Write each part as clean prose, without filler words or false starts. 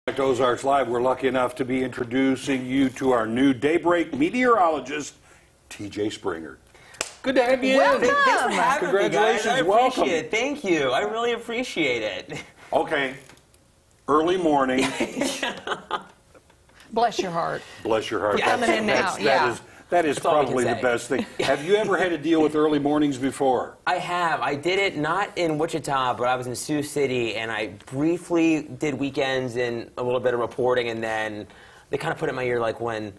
At Ozarks Live, we're lucky enough to be introducing you to our new daybreak meteorologist, TJ Springer. Good to have you Welcome. in. Thanks for having Congratulations, me, guys. I welcome. appreciate it. Thank you. I really appreciate it. Okay, early morning. Bless your heart. Bless your heart. We're coming in now, yeah. That is That's all we probably can the say. best thing. Have you ever had to deal with early mornings before? I have. I did it not in Wichita, but I was in Sioux City, and I briefly did weekends and a little bit of reporting, and then they kind of put it in my ear, like, when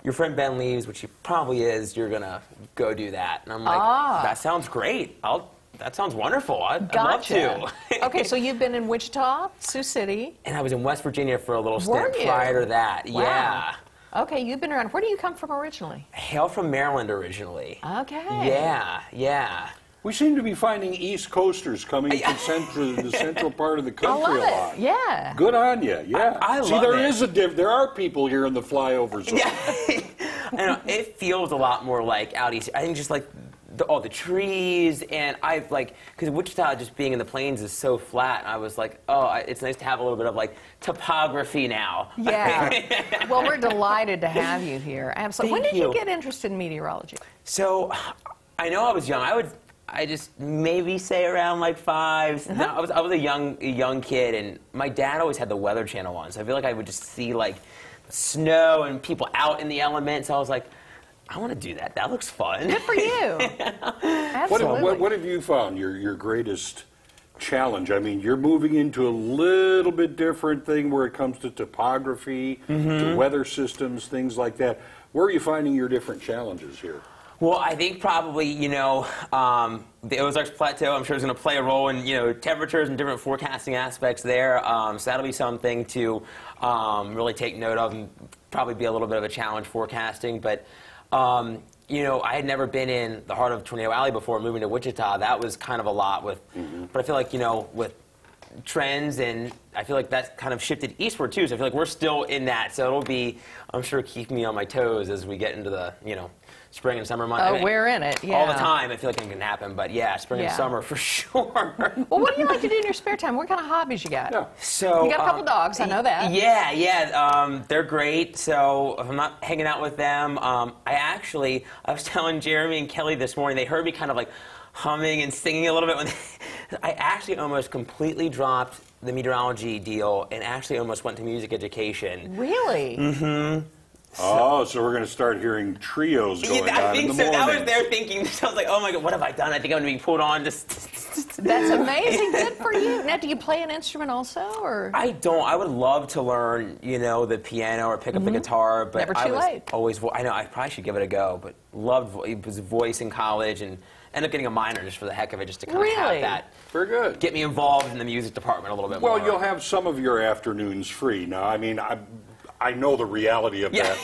your friend Ben leaves, which he probably is, you're going to go do that. And I'm like, that sounds great. That sounds wonderful. I'd love to. Okay, so you've been in Wichita, Sioux City. And I was in West Virginia for a little Were stint you? prior to that. Wow. Yeah. Okay, you've been around. Where do you come from originally? Hail from Maryland originally. Okay. Yeah, yeah. We seem to be finding East Coasters coming from the central part of the I country love a lot. it. Yeah. Good on you. Yeah. I See, love there it. is a there are people here in the flyover zone. Yeah. I know, it feels a lot more like out east. I think just like all the trees, and I've like, because Wichita just being in the plains is so flat, I was like, oh, it's nice to have a little bit of like topography now. Yeah. Well, we're delighted to have you here. Absolutely. When did you get interested in meteorology? So, I know I was young. I just maybe say around like 5. No, I was a young kid, and my dad always had the Weather Channel on, so I feel like I would just see like snow and people out in the elements. So I was like, I want to do that. That looks fun. Good for you. Absolutely. What have you found your greatest challenge? I mean, you're moving into a little bit different thing where it comes to topography, to weather systems, things like that. Where are you finding your different challenges here? Well, I think probably, the Ozarks Plateau, I'm sure, is going to play a role in, temperatures and different forecasting aspects there. So that'll be something to really take note of and probably be a little bit of a challenge forecasting. But, I had never been in the heart of Tornado Alley before moving to Wichita. That was kind of a lot with, but I feel like, with trends, and I feel like that's kind of shifted eastward too, so I feel like we're still in that, so it'll be, I'm sure, keeping me on my toes as we get into the, spring and summer months. Oh, we're in it, yeah. All the time, I feel like it can happen, but yeah, spring and summer for sure. Well, what do you like to do in your spare time? What kind of hobbies you got? Yeah. So, you got a couple dogs, I know that. Yeah, they're great, so if I'm not hanging out with them, I was telling Jeremy and Kelly this morning, they heard me kind of like humming and singing a little bit when I actually almost completely dropped the meteorology deal and actually almost went to music education. Really? Mm-hmm. So we're going to start hearing trios going on in the morning. I think so. That was their thinking. So I was like, oh my God, what have I done? I think I'm going to be pulled on. That's amazing. Good for you. Now, do you play an instrument also, or? I don't. I would love to learn, the piano or pick up the guitar, but Never too I was late. always. I know. I probably should give it a go, but loved voice in college and ended up getting a minor just for the heck of it, just to kind of have that. Very good. Get me involved in the music department a little bit more. Well, you'll have some of your afternoons free. Now, I mean, I know the reality of that.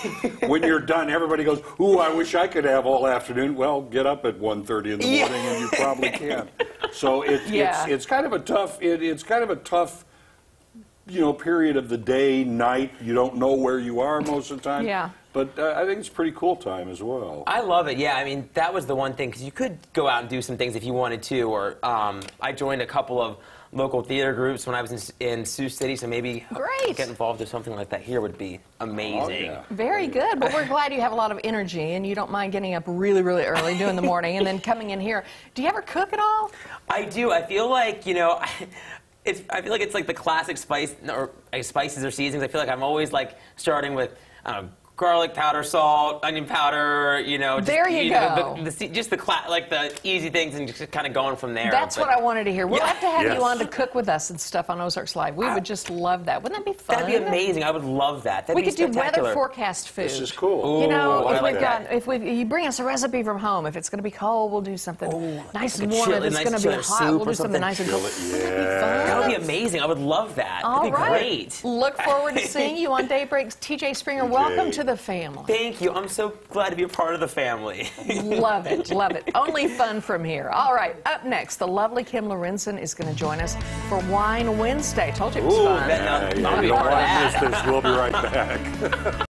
When you're done, everybody goes, ooh, I wish I could have all afternoon. Well, get up at 1:30 in the morning and you probably can't. So it's kind of a tough, period of the day, night. You don't know where you are most of the time. Yeah. But I think it's a pretty cool time as well. I love it, yeah. I mean, that was the one thing, because you could go out and do some things if you wanted to, or I joined a couple of local theater groups when I was in Sioux City, so maybe get involved with something like that here would be amazing. Oh, yeah. Very good. Well, we're glad you have a lot of energy and you don't mind getting up really, really early, doing the morning, and then coming in here. Do you ever cook at all? I do. I feel like, I feel like it's like the classic spices or seasonings. I feel like I'm always like starting with, I don't know, garlic powder, salt, onion powder, just, there you go. Just the easy things, and just kind of going from there. That's what I wanted to hear. We'll have to have you on to Yes. cook with us and stuff on Ozarks Live. We would just love that. Wouldn't that be fun? That'd be amazing. I would love that. That'd We be could do spectacular. weather forecast food. This is cool. You know, Ooh, I like that. if you bring us a recipe from home, if it's going to be cold, we'll do something nice and like a warm. If it's nice going to be chili hot, soup we'll or do something something. nice and cold. Wouldn't Yeah. that be fun? That would be amazing. I would love that. All That'd be right. great. Look forward to seeing you on Daybreaks. TJ Springer, welcome to the family. Thank you. I'm so glad to be a part of the family. Love it, love it. Only fun from here. All right, up next, the lovely Kim Lorenzen is going to join us for Wine Wednesday. Told you it was fun. I'll You be don't part of want that. to miss this. We'll be right back.